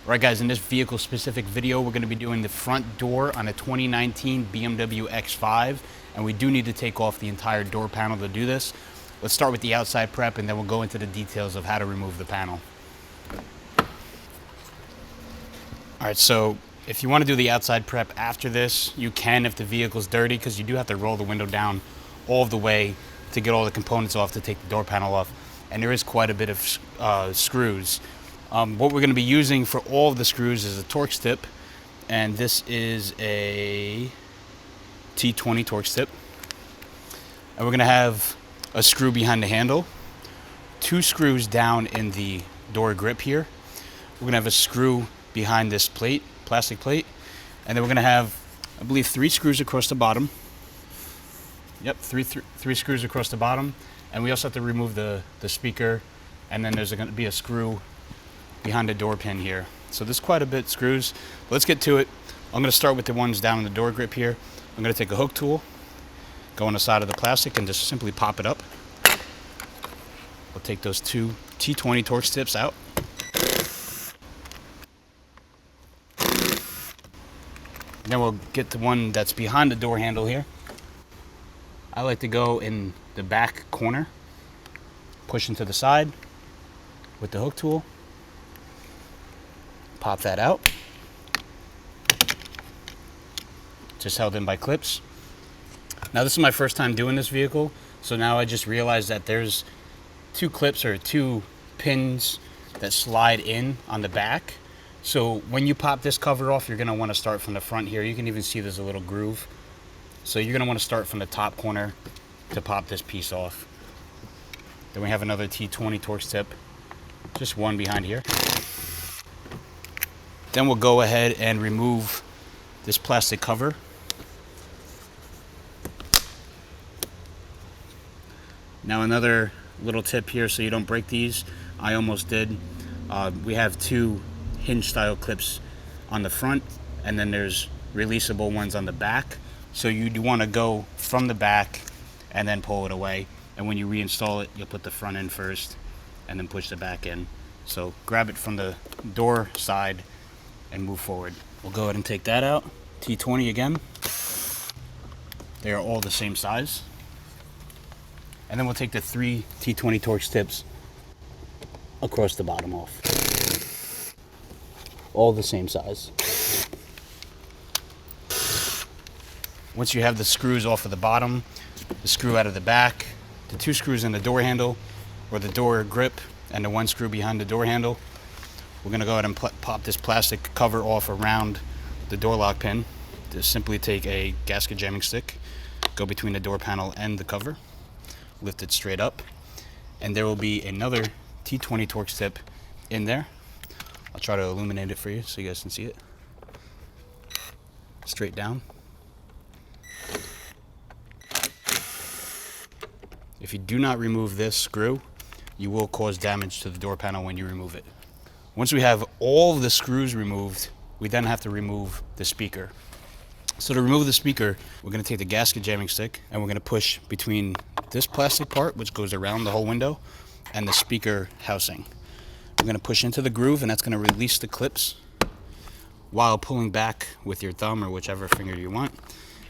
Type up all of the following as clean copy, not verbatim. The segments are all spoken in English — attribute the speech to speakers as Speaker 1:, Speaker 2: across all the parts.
Speaker 1: Alright guys, in this vehicle specific video, we're going to be doing the front door on a 2019 BMW X5, and we do need to take off the entire door panel to do this. Let's start with the outside prep and then we'll go into the details of how to remove the panel. Alright, so if you want to do the outside prep after this, you can if the vehicle's dirty, because you do have to roll the window down all the way to get all the components off to take the door panel off, and there is quite a bit of screws. What we're going to be using for all of the screws is a Torx tip, and this is a T20 Torx tip. And we're going to have a screw behind the handle, 2 screws down in the door grip here. We're going to have a screw behind this plate, plastic plate, and then we're going to have, I believe, 3 screws across the bottom. Yep, three screws across the bottom, and we also have to remove the speaker, and then there's going to be a screw behind the door pin here. So there's quite a bit of screws. Let's get to it. I'm going to start with the ones down in the door grip here. I'm going to take a hook tool, go on the side of the plastic, and just simply pop it up. We'll take those 2 T20 Torx tips out. Then we'll get the one that's behind the door handle here. I like to go in the back corner, push into the side with the hook tool. Pop that out. Just held in by clips. Now this is my first time doing this vehicle, so now I just realized that there's 2 clips or 2 pins that slide in on the back. So when you pop this cover off, you're going to want to start from the front here. You can even see there's a little groove. So you're going to want to start from the top corner to pop this piece off. Then we have another T20 Torx tip, just one behind here. Then we'll go ahead and remove this plastic cover. Now another little tip here so you don't break these. I almost did. We have 2 hinge style clips on the front, and then there's releasable ones on the back. So you do want to go from the back and then pull it away. And when you reinstall it, you'll put the front in first and then push the back in. So grab it from the door side and move forward. We'll go ahead and take that out. T20 again. They are all the same size. And then we'll take the 3 T20 Torx tips across the bottom off. All the same size. Once you have the screws off of the bottom, the screw out of the back, the 2 screws in the door handle or the door grip, and the 1 screw behind the door handle, we're going to go ahead and pop this plastic cover off around the door lock pin. Just simply take a gasket jamming stick, go between the door panel and the cover, lift it straight up, and there will be another T20 Torx tip in there. I'll try to illuminate it for you so you guys can see it. Straight down. If you do not remove this screw, you will cause damage to the door panel when you remove it. Once we have all of the screws removed, we then have to remove the speaker. So to remove the speaker, we're going to take the gasket jamming stick and we're going to push between this plastic part, which goes around the whole window, and the speaker housing. We're going to push into the groove, and that's going to release the clips while pulling back with your thumb or whichever finger you want.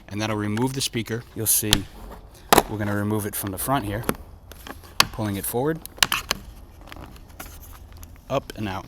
Speaker 1: And that'll remove the speaker. You'll see we're going to remove it from the front here, pulling it forward, up and out.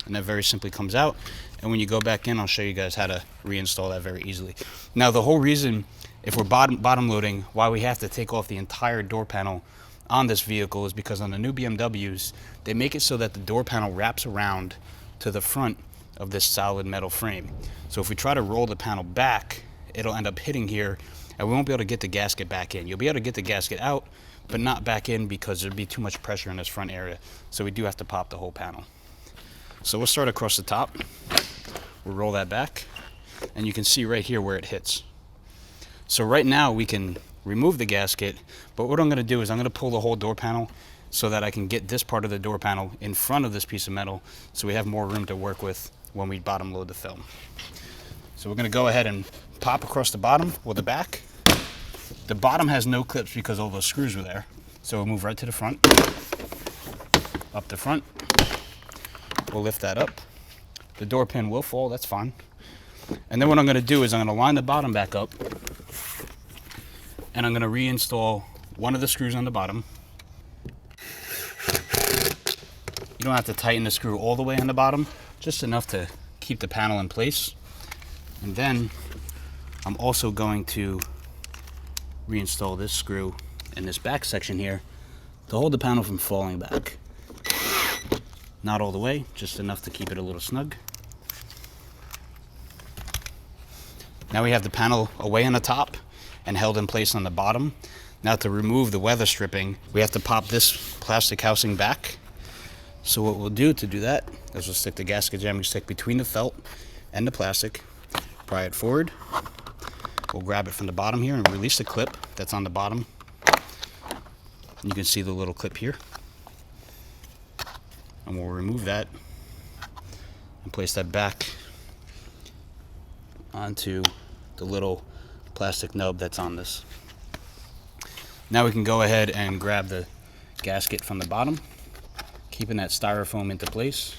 Speaker 1: And that very simply comes out. And when you go back in, I'll show you guys how to reinstall that very easily. Now the whole reason, if we're bottom loading, why we have to take off the entire door panel on this vehicle is because on the new BMWs, they make it so that the door panel wraps around to the front of this solid metal frame. So if we try to roll the panel back, it'll end up hitting here and we won't be able to get the gasket back in. You'll be able to get the gasket out, but not back in because there'd be too much pressure in this front area. So we do have to pop the whole panel. So we'll start across the top. We'll roll that back, and you can see right here where it hits. So right now we can remove the gasket, but what I'm going to do is I'm going to pull the whole door panel so that I can get this part of the door panel in front of this piece of metal so we have more room to work with when we bottom load the film. So we're going to go ahead and pop across the bottom with the back. The bottom has no clips because all those screws were there. So we'll move right to the front, up the front, We'll lift that up. The door pin will fall, that's fine. And then what I'm going to do is I'm going to line the bottom back up, and I'm going to reinstall one of the screws on the bottom. You don't have to tighten the screw all the way on the bottom, just enough to keep the panel in place. And then I'm also going to reinstall this screw in this back section here to hold the panel from falling back. Not all the way, just enough to keep it a little snug. Now we have the panel away on the top and held in place on the bottom. Now to remove the weather stripping, we have to pop this plastic housing back. So what we'll do to do that is we'll stick the gasket jamming stick between the felt and the plastic, pry it forward. We'll grab it from the bottom here and release the clip that's on the bottom. You can see the little clip here. And we'll remove that and place that back onto the little plastic nub that's on this. Now we can go ahead and grab the gasket from the bottom, keeping that styrofoam into place,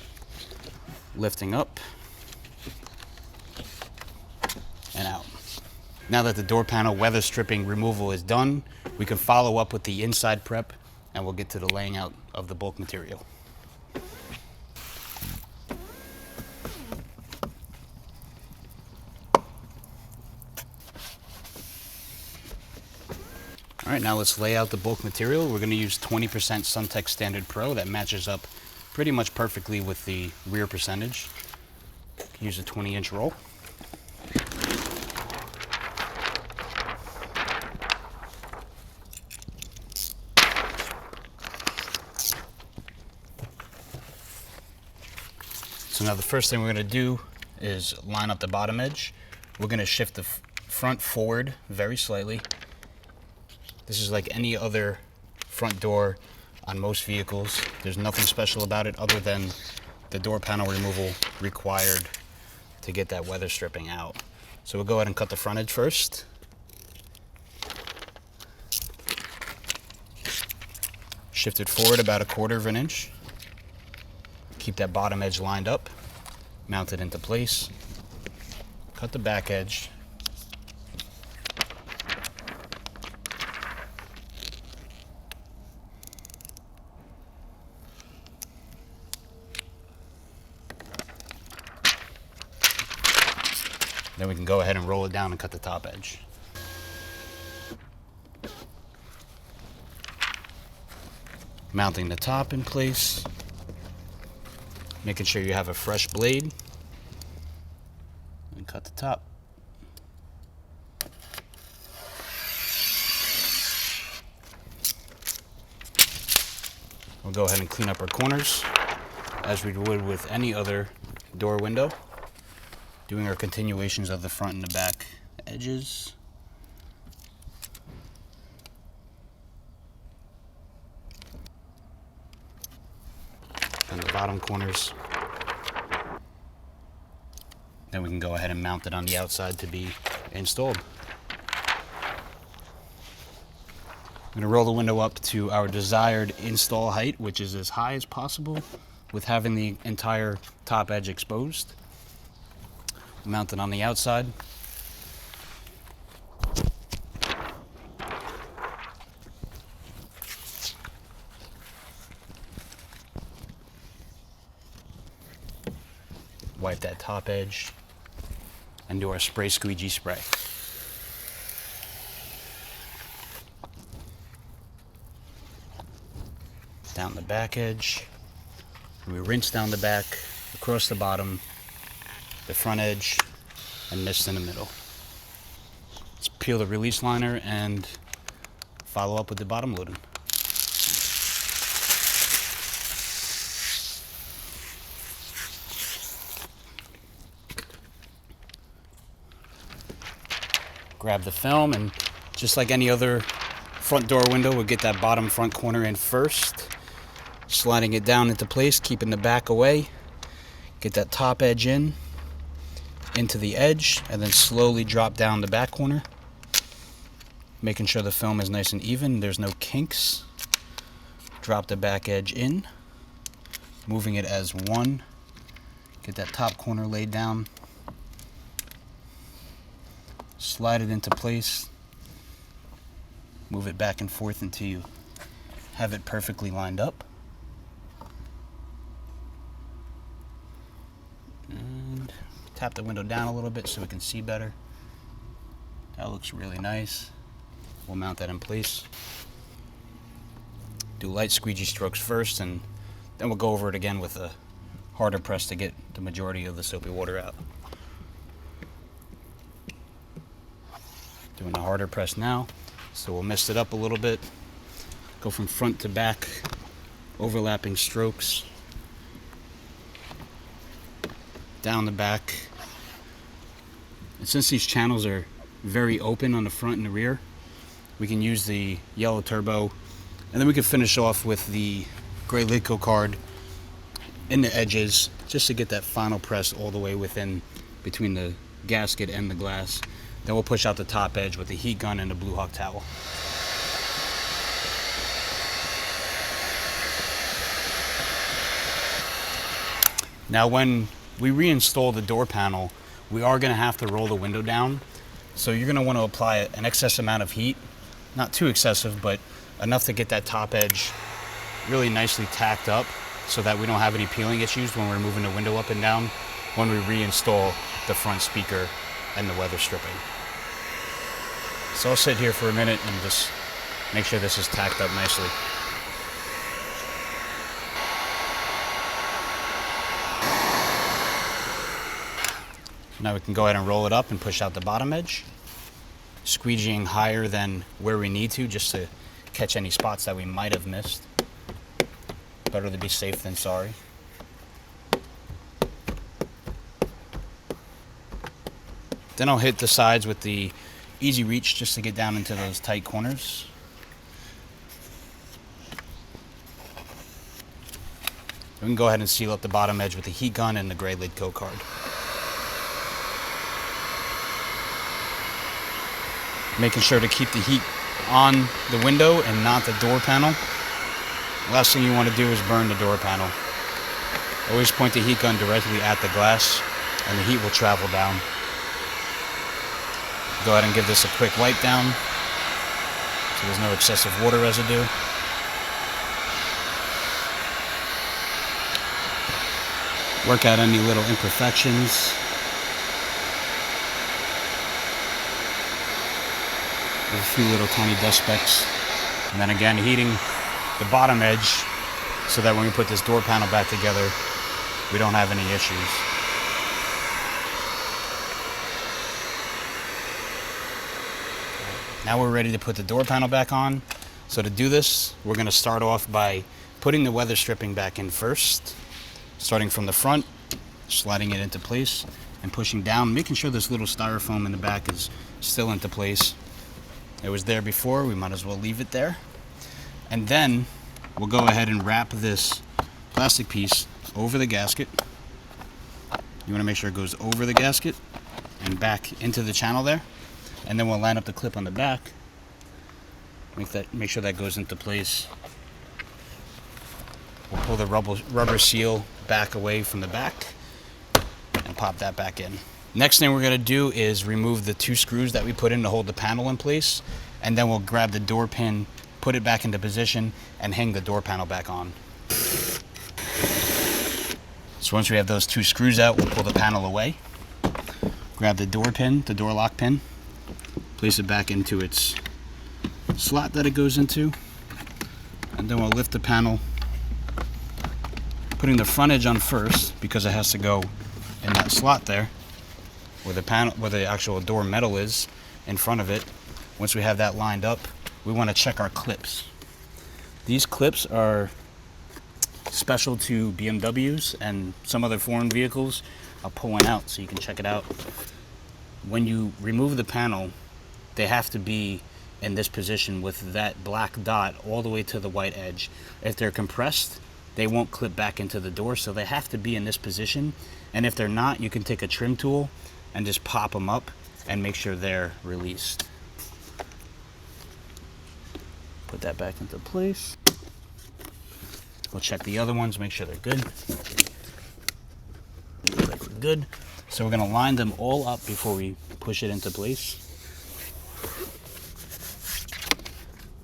Speaker 1: lifting up and out. Now that the door panel weather stripping removal is done, we can follow up with the inside prep, and we'll get to the laying out of the bulk material. All right, now let's lay out the bulk material. We're going to use 20% Suntex Standard Pro. That matches up pretty much perfectly with the rear percentage. Use a 20-inch roll. So now the first thing we're going to do is line up the bottom edge. We're going to shift the front forward very slightly. This is like any other front door on most vehicles. There's nothing special about it other than the door panel removal required to get that weather stripping out. So we'll go ahead and cut the front edge first. Shift it forward about 1/4 of an inch. Keep that bottom edge lined up, mount it into place. Cut the back edge. Then we can go ahead and roll it down and cut the top edge. Mounting the top in place, making sure you have a fresh blade, and cut the top. We'll go ahead and clean up our corners as we would with any other door window, doing our continuations of the front and the back edges. And the bottom corners. Then we can go ahead and mount it on the outside to be installed. I'm going to roll the window up to our desired install height, which is as high as possible with having the entire top edge exposed. Mount it on the outside. Wipe that top edge and do our spray squeegee spray. Down the back edge. We rinse down the back, across the bottom, the front edge, and mist in the middle. Let's peel the release liner and follow up with the bottom loading. Grab the film, and just like any other front door window, we'll get that bottom front corner in first, sliding it down into place, keeping the back away. Get that top edge in, into the edge, and then slowly drop down the back corner, making sure the film is nice and even, there's no kinks. Drop the back edge in, moving it as one Get that top corner laid down. Slide it into place. Move it back and forth until you have it perfectly lined up. And tap the window down a little bit so we can see better. That looks really nice. We'll mount that in place. Do light squeegee strokes first, and then we'll go over it again with a harder press to get the majority of the soapy water out. Doing the harder press now, so we'll mist it up a little bit. Go from front to back, overlapping strokes. Down the back. And since these channels are very open on the front and the rear, we can use the yellow turbo, and then we can finish off with the gray lid coat card in the edges, just to get that final press all the way within between the gasket and the glass. Then we'll push out the top edge with the heat gun and the Blue Hawk towel. Now when we reinstall the door panel, we are going to have to roll the window down. So you're going to want to apply an excess amount of heat, not too excessive, but enough to get that top edge really nicely tacked up so that we don't have any peeling issues when we're moving the window up and down when we reinstall the front speaker and the weather stripping. So I'll sit here for a minute and just make sure this is tacked up nicely. Now we can go ahead and roll it up and push out the bottom edge, squeegeeing higher than where we need to just to catch any spots that we might have missed. Better to be safe than sorry. Then I'll hit the sides with the easy reach just to get down into those tight corners. We can go ahead and seal up the bottom edge with the heat gun and the gray lid coat card. Making sure to keep the heat on the window and not the door panel. Last thing you want to do is burn the door panel. Always point the heat gun directly at the glass and the heat will travel down. Go ahead and give this a quick wipe down so there's no excessive water residue. Work out any little imperfections. There's a few little tiny dust specks. And then again, heating the bottom edge so that when we put this door panel back together, we don't have any issues. Now we're ready to put the door panel back on. So to do this, we're going to start off by putting the weather stripping back in first, starting from the front, sliding it into place and pushing down, making sure this little styrofoam in the back is still into place. It was there before, we might as well leave it there. And then we'll go ahead and wrap this plastic piece over the gasket. You want to make sure it goes over the gasket and back into the channel there. And then we'll line up the clip on the back. Make sure that goes into place. We'll pull the rubber seal back away from the back and pop that back in. Next thing we're going to do is remove the 2 screws that we put in to hold the panel in place, and then we'll grab the door pin, put it back into position, and hang the door panel back on. So once we have those 2 screws out, we'll pull the panel away, grab the door pin, the door lock pin, place it back into its slot that it goes into, and then we'll lift the panel, putting the front edge on first because it has to go in that slot there where the actual door metal is in front of it. Once we have that lined up, we want to check our clips. These clips are special to BMWs and some other foreign vehicles. I'll pull one out so you can check it out. When you remove the panel, they have to be in this position with that black dot all the way to the white edge. If they're compressed, they won't clip back into the door, so they have to be in this position. And if they're not, you can take a trim tool and just pop them up and make sure they're released. Put that back into place. We'll check the other ones, make sure they're good. good. So we're gonna line them all up before we push it into place.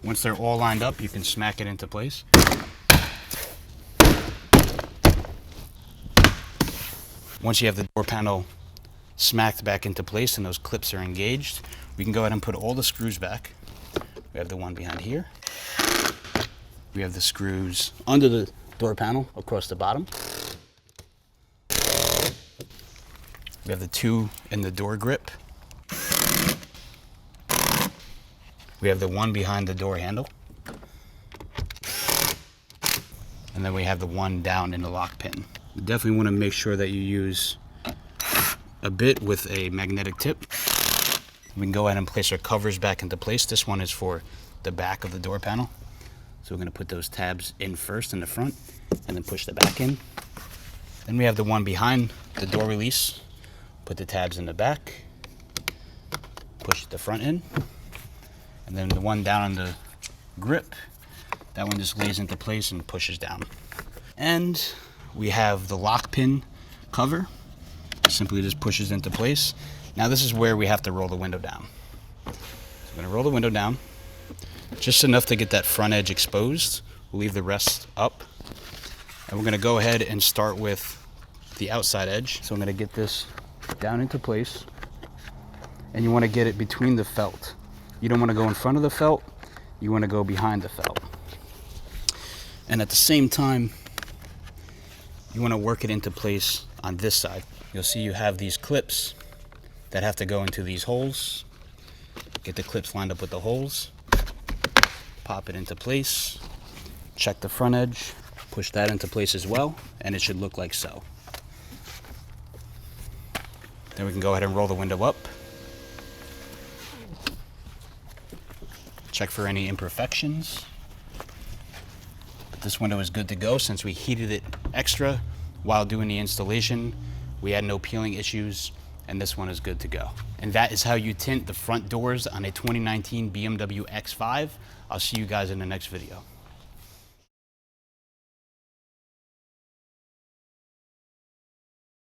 Speaker 1: Once they're all lined up, you can smack it into place. Once you have the door panel smacked back into place and those clips are engaged, we can go ahead and put all the screws back. We have the one behind here. We have the screws under the door panel across the bottom. We have the two in the door grip. We have the one behind the door handle. And then we have the one down in the lock pin. You definitely want to make sure that you use a bit with a magnetic tip. We can go ahead and place our covers back into place. This one is for the back of the door panel. So we're going to put those tabs in first in the front and then push the back in. Then we have the one behind the door release. Put the tabs in the back, push the front in, and then the one down on the grip, that one just lays into place and pushes down. And we have the lock pin cover, simply just pushes into place. Now this is where we have to roll the window down. So I'm gonna roll the window down, just enough to get that front edge exposed. We'll leave the rest up. And we're gonna go ahead and start with the outside edge. So I'm gonna get this down into place, and you want to get it between the felt. You don't want to go in front of the felt, you want to go behind the felt. And at the same time, you want to work it into place on this side. You'll see you have these clips that have to go into these holes. Get the clips lined up with the holes, pop it into place, check the front edge, push that into place as well, and it should look like so. Then we can go ahead and roll the window up. Check for any imperfections. But this window is good to go since we heated it extra while doing the installation. We had no peeling issues, and this one is good to go. And that is how you tint the front doors on a 2019 BMW X5. I'll see you guys in the next video.